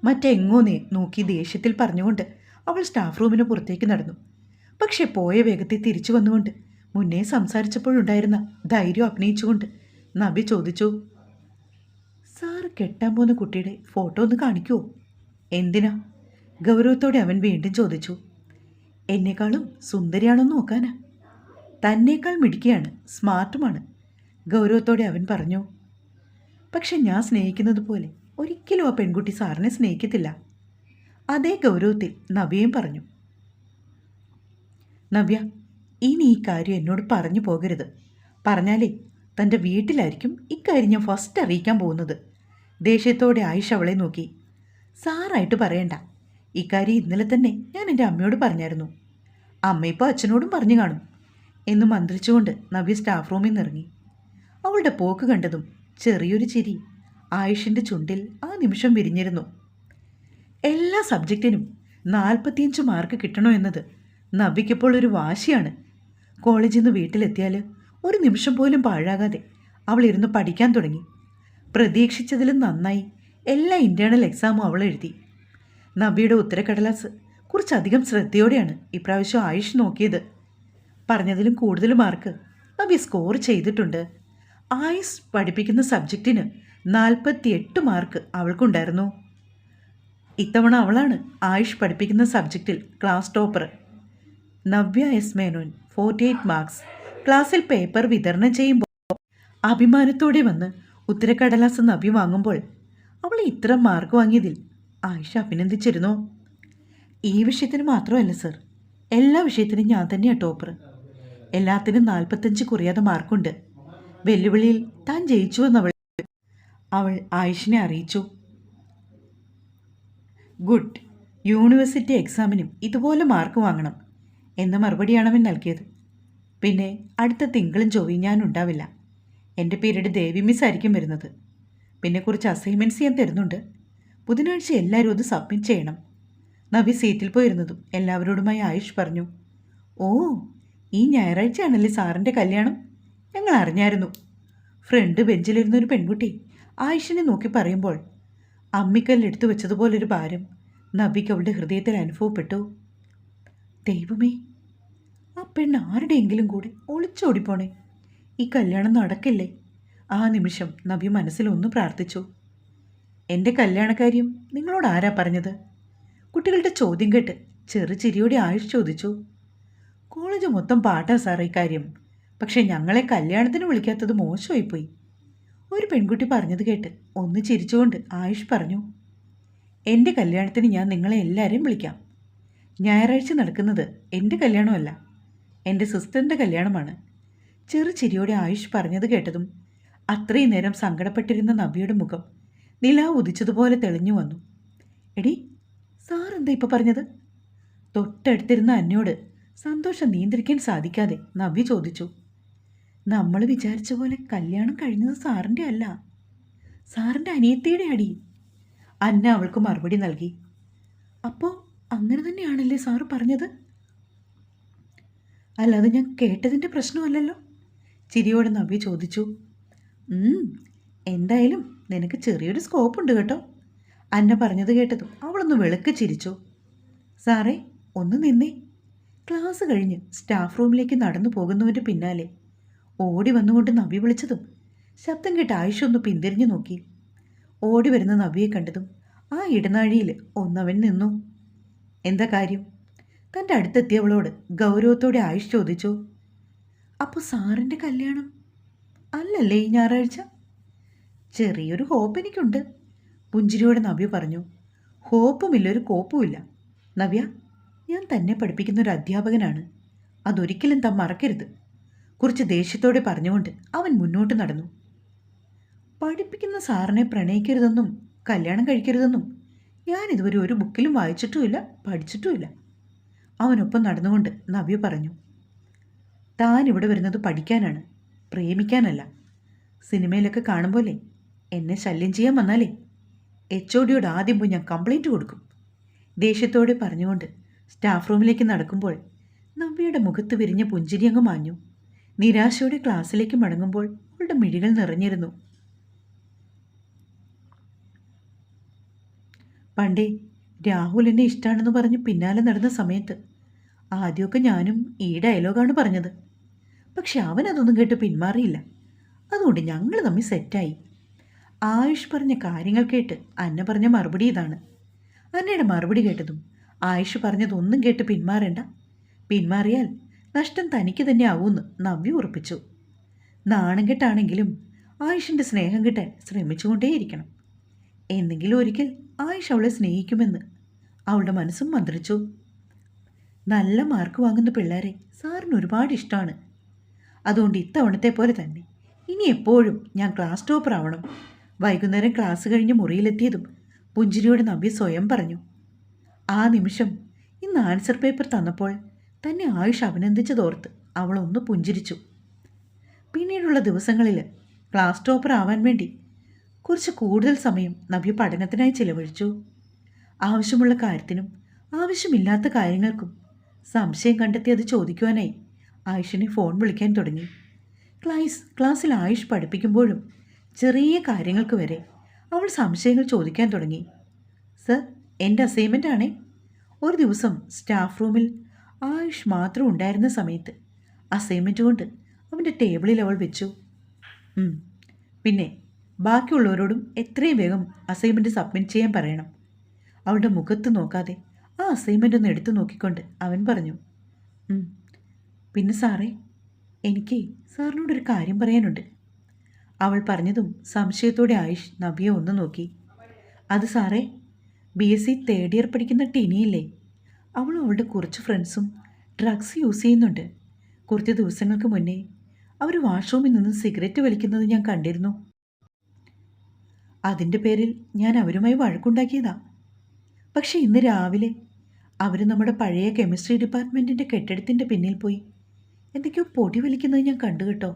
മറ്റെങ്ങോ നോക്കി ദേഷ്യത്തിൽ പറഞ്ഞുകൊണ്ട് അവൾ സ്റ്റാഫ് റൂമിന് പുറത്തേക്ക് നടന്നു. പക്ഷെ പോയ വേഗത്തിൽ തിരിച്ചു വന്നുകൊണ്ട് മുന്നേ സംസാരിച്ചപ്പോഴുണ്ടായിരുന്ന ധൈര്യം അഭിനയിച്ചുകൊണ്ട് നബി ചോദിച്ചു. സാറ് കെട്ടാൻ പോകുന്ന കുട്ടിയുടെ ഫോട്ടോ ഒന്ന് കാണിക്കുമോ? എന്തിനാ? ഗൗരവത്തോടെ അവൻ വീണ്ടും ചോദിച്ചു. എന്നെക്കാളും സുന്ദരിയാണെന്ന് നോക്കാനാ. തന്നേക്കാൾ മിടുക്കിയാണ്, സ്മാർട്ടുമാണ്, ഗൗരവത്തോടെ അവൻ പറഞ്ഞു. പക്ഷെ ഞാൻ സ്നേഹിക്കുന്നത് പോലെ ഒരിക്കലും ആ പെൺകുട്ടി സാറിനെ സ്നേഹിക്കത്തില്ല. അതേ ഗൗരവത്തിൽ നവ്യയും പറഞ്ഞു. നവ്യ, ഇനി ഈ കാര്യം എന്നോട് പറഞ്ഞു പോകരുത്. പറഞ്ഞാലേ തൻ്റെ വീട്ടിലായിരിക്കും ഇക്കാര്യം ഞാൻ ഫസ്റ്റ് അറിയിക്കാൻ പോകുന്നത്. ദേഷ്യത്തോടെ ആയിഷ അവളെ നോക്കി. സാറായിട്ട് പറയണ്ട. ഇക്കാര്യം ഇന്നലെ തന്നെ ഞാൻ എൻ്റെ അമ്മയോട് പറഞ്ഞായിരുന്നു. അമ്മ ഇപ്പോൾ അച്ഛനോടും പറഞ്ഞു കാണും എന്ന് മന്ത്രിച്ചുകൊണ്ട് നവ്യ സ്റ്റാഫ് റൂമിൽ നിന്നിറങ്ങി. അവളുടെ പോക്ക് കണ്ടതും ചെറിയൊരു ചിരി ആയിഷിൻ്റെ ചുണ്ടിൽ ആ നിമിഷം വിരിഞ്ഞിരുന്നു. എല്ലാ സബ്ജക്റ്റിനും 45 മാർക്ക് കിട്ടണോ എന്നത് നവ്യയ്ക്കിപ്പോൾ ഒരു വാശിയാണ്. കോളേജിൽ നിന്ന് വീട്ടിലെത്തിയാൽ ഒരു നിമിഷം പോലും പാഴാകാതെ അവൾ ഇരുന്ന് പഠിക്കാൻ തുടങ്ങി. പ്രതീക്ഷിച്ചതിലും നന്നായി എല്ലാ ഇൻ്റേണൽ എക്സാമും അവൾ എഴുതി. നവ്യയുടെ ഉത്തരക്കടലാസ് കുറച്ചധികം ശ്രദ്ധയോടെയാണ് ഇപ്രാവശ്യം ആയുഷ് നോക്കിയത്. പറഞ്ഞതിലും കൂടുതൽ മാർക്ക് നവ്യ സ്കോർ ചെയ്തിട്ടുണ്ട്. ആയുഷ് പഠിപ്പിക്കുന്ന സബ്ജക്റ്റിന് 48 മാർക്ക് അവൾക്കുണ്ടായിരുന്നു. ഇത്തവണ അവളാണ് ആയുഷ് പഠിപ്പിക്കുന്ന സബ്ജക്റ്റിൽ class topper. Navya S Menon 48 marks. ക്ലാസ്സിൽ പേപ്പർ വിതരണം ചെയ്യുമ്പോൾ അഭിമാനത്തോടെ വന്ന് ഉത്തരക്കടലാസ് നവ്യ വാങ്ങുമ്പോൾ അവൾ ഇത്ര മാർക്ക് വാങ്ങിയതിൽ ആയിഷ അഭിനന്ദിച്ചിരുന്നു. ഈ വിഷയത്തിന് മാത്രമല്ല സർ, എല്ലാ വിഷയത്തിനും ഞാൻ തന്നെയാണ് ടോപ്പർ. എല്ലാത്തിനും 45 കുറയാതെ മാർക്കുണ്ട്. വെല്ലുവിളിയിൽ താൻ ജയിച്ചുവെന്നവൾ ആയിഷിനെ അറിയിച്ചു. ഗുഡ്. യൂണിവേഴ്സിറ്റി എക്സാമിനും ഇതുപോലെ മാർക്ക് വാങ്ങണം എന്ന മറുപടിയാണ് അവൻ നൽകിയത്. പിന്നെ അടുത്ത തിങ്കളും ചൊവ്വയും ഞാൻ ഉണ്ടാവില്ല. എൻ്റെ പീരീഡ് ദേവി മിസ് ആയിരിക്കും വരുന്നത്. പിന്നെ കുറച്ച് അസൈൻമെൻറ്റ്സ് ഞാൻ തരുന്നുണ്ട്. ബുധനാഴ്ച എല്ലാവരും അത് സബ്മിറ്റ് ചെയ്യണം. നവി സീറ്റിൽ പോയിരുന്നതും എല്ലാവരോടുമായി ആയുഷ് പറഞ്ഞു. ഓ, ഈ ഞായറാഴ്ചയാണല്ലേ സാറിൻ്റെ കല്യാണം? ഞങ്ങൾ അറിഞ്ഞായിരുന്നു. ഫ്രണ്ട് ബെഞ്ചിലിരുന്നൊരു പെൺകുട്ടി ആയുഷിനെ നോക്കി പറയുമ്പോൾ അമ്മിക്കല്ലെടുത്തു വെച്ചതുപോലൊരു ഭാരം നവിക്ക് അവളുടെ ഹൃദയത്തിൽ അനുഭവപ്പെട്ടു. ദൈവമേ, ആ പെണ്ണ് ആരുടെയെങ്കിലും കൂടെ ഒളിച്ചോടിപ്പോണേ. ഈ കല്യാണം നടക്കില്ലേ? ആ നിമിഷം നവി മനസ്സിലൊന്ന് പ്രാർത്ഥിച്ചു. എൻ്റെ കല്യാണക്കാര്യം നിങ്ങളോട് ആരാ പറഞ്ഞത്? കുട്ടികളുടെ ചോദ്യം കേട്ട് ചെറുചിരിയോടെ ആയുഷ് ചോദിച്ചു. കോളേജ് മൊത്തം പാട്ടാ സാർ ഈ കാര്യം. പക്ഷെ ഞങ്ങളെ കല്യാണത്തിന് വിളിക്കാത്തത് മോശമായിപ്പോയി. ഒരു പെൺകുട്ടി പറഞ്ഞത് കേട്ട് ഒന്ന് ചിരിച്ചുകൊണ്ട് ആയുഷ് പറഞ്ഞു. എൻ്റെ കല്യാണത്തിന് ഞാൻ നിങ്ങളെ എല്ലാവരെയും വിളിക്കാം. ഞായറാഴ്ച നടക്കുന്നത് എൻ്റെ കല്യാണമല്ല, എൻ്റെ സിസ്റ്ററിൻ്റെ കല്യാണമാണ്. ചെറുചിരിയോടെ ആയുഷ് പറഞ്ഞത് കേട്ടതും അത്രയും നേരം സങ്കടപ്പെട്ടിരുന്ന നവ്യയുടെ മുഖം നിലാവ് ഉദിച്ചതുപോലെ തെളിഞ്ഞു വന്നു. എടി, സാറെന്താ ഇപ്പോൾ പറഞ്ഞത്? തൊട്ടടുത്തിരുന്ന അന്നയോട് സന്തോഷം നിയന്ത്രിക്കാൻ സാധിക്കാതെ നവ്യ ചോദിച്ചു. നമ്മൾ വിചാരിച്ച പോലെ കല്യാണം കഴിഞ്ഞത് സാറിൻ്റെ അല്ല, സാറിൻ്റെ അനിയത്തിയുടെ അടി. അന്ന അവൾക്ക് മറുപടി നൽകി. അപ്പോൾ അങ്ങനെ തന്നെയാണല്ലേ സാറ് പറഞ്ഞത്? അല്ലാതെ ഞാൻ കേട്ടതിൻ്റെ പ്രശ്നമല്ലല്ലോ, ചിരിയോടെ നവ്യ ചോദിച്ചു. എന്തായാലും നിനക്ക് ചെറിയൊരു സ്കോപ്പ് ഉണ്ട് കേട്ടോ, അന്ന പറഞ്ഞത് കേട്ടതും അവളൊന്ന് വെളുക്ക് ചിരിച്ചു. സാറേ, ഒന്ന് നിന്നേ. ക്ലാസ് കഴിഞ്ഞ് സ്റ്റാഫ് റൂമിലേക്ക് നടന്നു പോകുന്നവൻ്റെ പിന്നാലെ ഓടി വന്നുകൊണ്ട് നവ്യ വിളിച്ചതും ശബ്ദം കേട്ട് ആയുഷ് ഒന്ന് പിന്തിരിഞ്ഞു നോക്കി. ഓടി വരുന്ന നവ്യയെ കണ്ടതും ആ ഇടനാഴിയിൽ ഒന്നവൻ നിന്നു. എന്താ കാര്യം? തൻ്റെ അടുത്തെത്തിയവളോട് ഗൗരവത്തോടെ ആയുഷ് ചോദിച്ചു. അപ്പോൾ സാറിൻ്റെ കല്യാണം അല്ലല്ലേ ഈ ഞായറാഴ്ച? ചെറിയൊരു ഹോപ്പ് എനിക്കുണ്ട്, പുഞ്ചിരിയോടെ നവ്യ പറഞ്ഞു. ഹോപ്പുമില്ല, ഒരു കോപ്പുമില്ല. നവ്യ, ഞാൻ തന്നെ പഠിപ്പിക്കുന്ന ഒരു അധ്യാപകനാണ്, അതൊരിക്കലും താൻ മറക്കരുത്, കുറച്ച് ദേഷ്യത്തോടെ പറഞ്ഞുകൊണ്ട് അവൻ മുന്നോട്ട് നടന്നു. പഠിപ്പിക്കുന്ന സാറിനെ പ്രണയിക്കരുതെന്നും കല്യാണം കഴിക്കരുതെന്നും ഞാൻ ഇതുവരെ ഒരു ബുക്കിലും വായിച്ചിട്ടുമില്ല, പഠിച്ചിട്ടുമില്ല. അവനൊപ്പം നടന്നുകൊണ്ട് നവ്യ പറഞ്ഞു. താൻ ഇവിടെ വരുന്നത് പഠിക്കാനാണ്, പ്രേമിക്കാനല്ല. സിനിമയിലൊക്കെ കാണുമ്പോലെ എന്നെ ശല്യം ചെയ്യാൻ വന്നാലേ HODയോട് ആദ്യം പോയി ഞാൻ കംപ്ലൈൻറ്റ് കൊടുക്കും, ദേഷ്യത്തോടെ പറഞ്ഞുകൊണ്ട് സ്റ്റാഫ് റൂമിലേക്ക് നടക്കുമ്പോൾ നവ്യയുടെ മുഖത്ത് വിരിഞ്ഞ പുഞ്ചിരി അങ്ങ് മാഞ്ഞു. നിരാശയോടെ ക്ലാസ്സിലേക്ക് മടങ്ങുമ്പോൾ അവളുടെ മിഴികൾ നിറഞ്ഞിരുന്നു. പണ്ടേ രാഹുൽ എന്നെ ഇഷ്ടമാണെന്ന് പറഞ്ഞ് പിന്നാലെ നടന്ന സമയത്ത് ആദ്യമൊക്കെ ഞാനും ഈ ഡയലോഗാണ് പറഞ്ഞത്. പക്ഷെ അവനതൊന്നും കേട്ട് പിന്മാറിയില്ല. അതുകൊണ്ട് ഞങ്ങൾ തമ്മിൽ സെറ്റായി. ആയുഷ് പറഞ്ഞ കാര്യങ്ങൾ കേട്ട് അന്ന പറഞ്ഞ മറുപടി ഇതാണ്. അന്നയുടെ മറുപടി കേട്ടതും ആയുഷ് പറഞ്ഞതൊന്നും കേട്ട് പിന്മാറേണ്ട, പിന്മാറിയാൽ നഷ്ടം തനിക്ക് തന്നെ ആവുമെന്ന് നവ്യ ഉറപ്പിച്ചു. നാണം കെട്ടാണെങ്കിലും ആയുഷിൻ്റെ സ്നേഹം കിട്ടാൻ ശ്രമിച്ചുകൊണ്ടേയിരിക്കണം. എന്നെങ്കിലും ഒരിക്കൽ ആയുഷ് അവളെ സ്നേഹിക്കുമെന്ന് അവളുടെ മനസ്സും മന്ത്രിച്ചു. നല്ല മാർക്ക് വാങ്ങുന്ന പിള്ളേരെ സാറിന് ഒരുപാട് ഇഷ്ടമാണ്. അതുകൊണ്ട് ഇത്തവണത്തെ പോലെ തന്നെ ഇനി എപ്പോഴും ഞാൻ ക്ലാസ് ടോപ്പർ ആവണം. വൈകുന്നേരം ക്ലാസ് കഴിഞ്ഞ് മുറിയിലെത്തിയതും പുഞ്ചിരിയോടെ നവ്യ സ്വയം പറഞ്ഞു. ആ നിമിഷം ഇന്ന് ആൻസർ പേപ്പർ തന്നപ്പോൾ തന്നെ ആയുഷ് അഭിനന്ദിച്ചതോർത്ത് അവളൊന്ന് പുഞ്ചിരിച്ചു. പിന്നീടുള്ള ദിവസങ്ങളിൽ ക്ലാസ് ടോപ്പർ ആവാൻ വേണ്ടി കുറച്ച് കൂടുതൽ സമയം നവ്യ പഠനത്തിനായി ചിലവഴിച്ചു. ആവശ്യമുള്ള കാര്യത്തിനും ആവശ്യമില്ലാത്ത കാര്യങ്ങൾക്കും സംശയം കണ്ടെത്തി അത് ചോദിക്കുവാനായി ആയുഷിനെ ഫോൺ വിളിക്കാൻ തുടങ്ങി. ക്ലാസ്സിൽ ആയുഷ് പഠിപ്പിക്കുമ്പോഴും ചെറിയ കാര്യങ്ങൾക്ക് വരെ അവൾ സംശയങ്ങൾ ചോദിക്കാൻ തുടങ്ങി. സർ, എൻ്റെ അസൈൻമെൻ്റ് ആണേ. ഒരു ദിവസം സ്റ്റാഫ് റൂമിൽ ആയുഷ് മാത്രം ഉണ്ടായിരുന്ന സമയത്ത് അസൈൻമെൻറ്റ് കൊണ്ട് അവൻ്റെ ടേബിളിൽ അവൾ വെച്ചു. പിന്നെ ബാക്കിയുള്ളവരോടും എത്രയും വേഗം അസൈൻമെൻറ്റ് സബ്മിറ്റ് ചെയ്യാൻ പറയണം. അവളുടെ മുഖത്ത് നോക്കാതെ ആ അസൈൻമെൻ്റ് ഒന്ന് എടുത്തു നോക്കിക്കൊണ്ട് അവൻ പറഞ്ഞു. പിന്നെ സാറേ, എനിക്ക് സാറിനോടൊരു കാര്യം പറയാനുണ്ട്. അവൾ പറഞ്ഞതും സംശയത്തോടെ ആയുഷ് നവ്യ ഒന്ന് നോക്കി. അത് സാറേ, BSc തേർഡ് ഇയർ പഠിക്കുന്ന ടിനിയില്ലേ, അവളും അവളുടെ കുറച്ച് ഫ്രണ്ട്സും ഡ്രഗ്സ് യൂസ് ചെയ്യുന്നുണ്ട്. കുറച്ച് ദിവസങ്ങൾക്ക് മുന്നേ അവർ വാഷ്റൂമിൽ നിന്ന് സിഗരറ്റ് വലിക്കുന്നത് ഞാൻ കണ്ടിരുന്നു. അതിൻ്റെ പേരിൽ ഞാൻ അവരുമായി വഴക്കുണ്ടാക്കിയതാ. പക്ഷേ ഇന്ന് രാവിലെ അവർ നമ്മുടെ പഴയ കെമിസ്ട്രി ഡിപ്പാർട്ട്മെൻറ്റിൻ്റെ കെട്ടിടത്തിൻ്റെ പിന്നിൽ പോയി എന്തൊക്കെയോ പൊടി വലിക്കുന്നത് ഞാൻ കണ്ടു കേട്ടോ.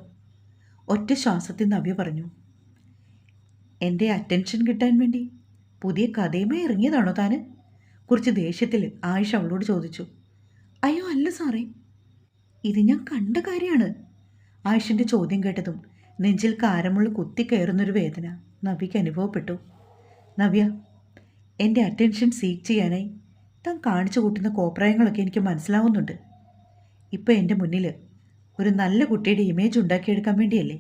ഒറ്റ ശ്വാസത്തിൽ നവ്യ പറഞ്ഞു. എൻ്റെ അറ്റൻഷൻ കിട്ടാൻ വേണ്ടി പുതിയ കഥയുമായി ഇറങ്ങിയതാണോ താന്? കുറച്ച് ദേഷ്യത്തിൽ ആയിഷ അവളോട് ചോദിച്ചു. അയ്യോ അല്ല സാറേ, ഇത് ഞാൻ കണ്ട കാര്യമാണ്. ആയിഷിൻ്റെ ചോദ്യം കേട്ടതും നെഞ്ചിൽ കാരമുള്ള കുത്തിക്കയറുന്നൊരു വേദന നവ്യയ്ക്ക് അനുഭവപ്പെട്ടു. നവ്യ, എൻ്റെ അറ്റൻഷൻ സീക്ക് ചെയ്യാനായി താൻ കാണിച്ചു കൂട്ടുന്ന കോപ്രായങ്ങളൊക്കെ എനിക്ക് മനസ്സിലാവുന്നുണ്ട്. ഇപ്പോൾ എൻ്റെ മുന്നിൽ ഒരു നല്ല കുട്ടിയുടെ ഇമേജ് ഉണ്ടാക്കിയെടുക്കാൻ വേണ്ടിയല്ലേ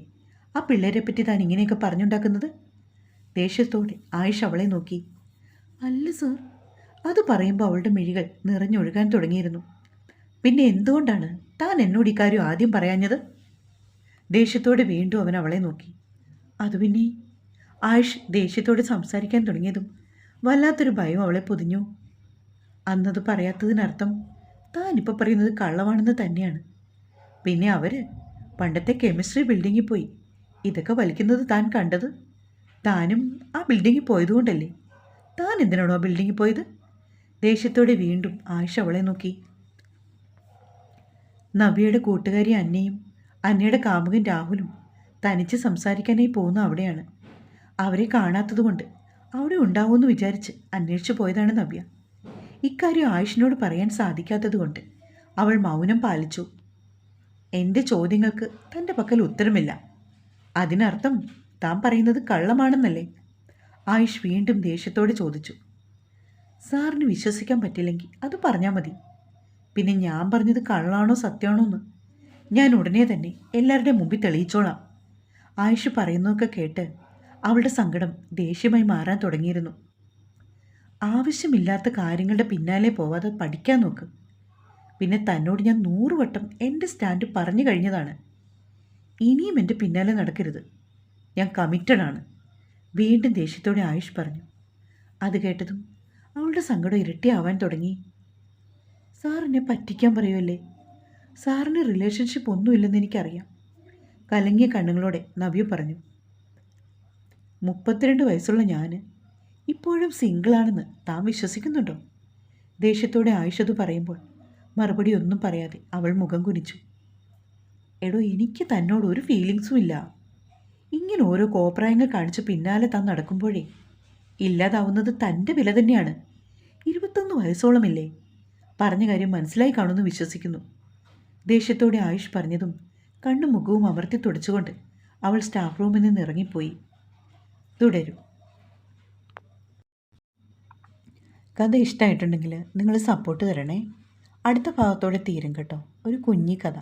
ആ പിള്ളേരെ പറ്റി താൻ ഇങ്ങനെയൊക്കെ പറഞ്ഞുണ്ടാക്കുന്നത്? ദേഷ്യത്തോടെ ആയിഷ് അവളെ നോക്കി. അല്ല സർ, അത് പറയുമ്പോൾ അവളുടെ മിഴികൾ നിറഞ്ഞൊഴുകാൻ തുടങ്ങിയിരുന്നു. പിന്നെ എന്തുകൊണ്ടാണ് താൻ എന്നോട് ഇക്കാര്യം ആദ്യം പറയാഞ്ഞത്? ദേഷ്യത്തോടെ വീണ്ടും അവൻ അവളെ നോക്കി. അത് പിന്നെ ആയിഷ് ദേഷ്യത്തോടെ സംസാരിക്കാൻ തുടങ്ങിയതും വല്ലാത്തൊരു ഭയം അവളെ പൊതിഞ്ഞു. അന്നത് പറയാത്തതിനർത്ഥം താനിപ്പോൾ പറയുന്നത് കള്ളമാണെന്ന് തന്നെയാണ്. പിന്നെ അവർ പണ്ടത്തെ കെമിസ്ട്രി ബിൽഡിങ്ങിൽ പോയി ഇതൊക്കെ വലിക്കുന്നത് താൻ കണ്ടത്. താനും ആ ബിൽഡിങ്ങിൽ പോയതുകൊണ്ടല്ലേ? താൻ എന്തിനാണോ ആ ബിൽഡിങ്ങിൽ പോയത്? ദേഷ്യത്തോടെ വീണ്ടും ആയിഷ അവളെ നോക്കി. നവ്യയുടെ കൂട്ടുകാരി അന്നയും അന്നയുടെ കാമുകൻ രാഹുലും തനിച്ച് സംസാരിക്കാനായി പോകുന്ന അവിടെയാണ്. അവരെ കാണാത്തതുകൊണ്ട് അവിടെ ഉണ്ടാവുമെന്ന് വിചാരിച്ച് അന്വേഷിച്ചു പോയതാണ് നവ്യ. ഇക്കാര്യം ആയിഷിനോട് പറയാൻ സാധിക്കാത്തതുകൊണ്ട് അവൾ മൗനം പാലിച്ചു. എൻ്റെ ചോദ്യങ്ങൾക്ക് തൻ്റെ പക്കൽ ഉത്തരമില്ല. അതിനർത്ഥം താൻ പറയുന്നത് കള്ളമാണെന്നല്ലേ? ആയിഷ് വീണ്ടും ദേഷ്യത്തോടെ ചോദിച്ചു. സാറിന് വിശ്വസിക്കാൻ പറ്റില്ലെങ്കിൽ അത് പറഞ്ഞാൽ മതി. പിന്നെ ഞാൻ പറഞ്ഞത് കള്ളാണോ സത്യമാണോ എന്ന് ഞാൻ ഉടനെ തന്നെ എല്ലാവരുടെയും മുമ്പിൽ തെളിയിച്ചോളാം. ആയിഷ് പറയുന്നതൊക്കെ കേട്ട് അവളുടെ സങ്കടം ദേഷ്യമായി മാറാൻ തുടങ്ങിയിരുന്നു. ആവശ്യമില്ലാത്ത കാര്യങ്ങളുടെ പിന്നാലെ പോവാതെ പഠിക്കാൻ നോക്ക്. പിന്നെ തന്നോട് ഞാൻ 100 വട്ടം എൻ്റെ സ്റ്റാൻഡ് പറഞ്ഞു കഴിഞ്ഞതാണ്. ഇനിയും എൻ്റെ പിന്നാലെ നടക്കരുത്. ഞാൻ കമ്മിറ്റഡാണ്. വീണ്ടും ദേഷ്യത്തോടെ ആയുഷ് പറഞ്ഞു. അത് കേട്ടതും അവളുടെ സങ്കടം ഇരട്ടിയാവാൻ തുടങ്ങി. സാറിനെ പറ്റിക്കാൻ പറയുമല്ലേ? സാറിന് റിലേഷൻഷിപ്പ് ഒന്നുമില്ലെന്ന് എനിക്കറിയാം. കലങ്ങിയ കണ്ണുകളോടെ നവ്യ പറഞ്ഞു. 32 വയസ്സുള്ള ഞാൻ ഇപ്പോഴും സിംഗിളാണെന്ന് താൻ വിശ്വസിക്കുന്നുണ്ടോ? ദേഷ്യത്തോടെ ആയിഷത് പറയുമ്പോൾ മറുപടി ഒന്നും പറയാതെ അവൾ മുഖം കുനിച്ചു. എടോ, എനിക്ക് തന്നോട് ഒരു ഫീലിങ്സും ഇല്ല. ഇങ്ങനെ ഓരോ കോപ്രായങ്ങൾ കാണിച്ച് പിന്നാലെ താൻ നടക്കുമ്പോഴേ ഇല്ലാതാവുന്നത് തൻ്റെ വില തന്നെയാണ്. 21 വയസ്സോളമില്ലേ? പറഞ്ഞ കാര്യം മനസ്സിലായി കാണുമെന്ന് വിശ്വസിക്കുന്നു. ദേഷ്യത്തോടെ ആയുഷ് പറഞ്ഞതും കണ്ണും മുഖവും അമർത്തി തുടച്ചുകൊണ്ട് അവൾ സ്റ്റാഫ് റൂമിൽ നിന്ന് ഇറങ്ങിപ്പോയി. തുടരും. കഥ ഇഷ്ടമായിട്ടുണ്ടെങ്കിൽ നിങ്ങൾ സപ്പോർട്ട് തരണേ. അടുത്ത ഭാഗത്തോടെ തീരും കേട്ടോ. ഒരു കുഞ്ഞി കഥ.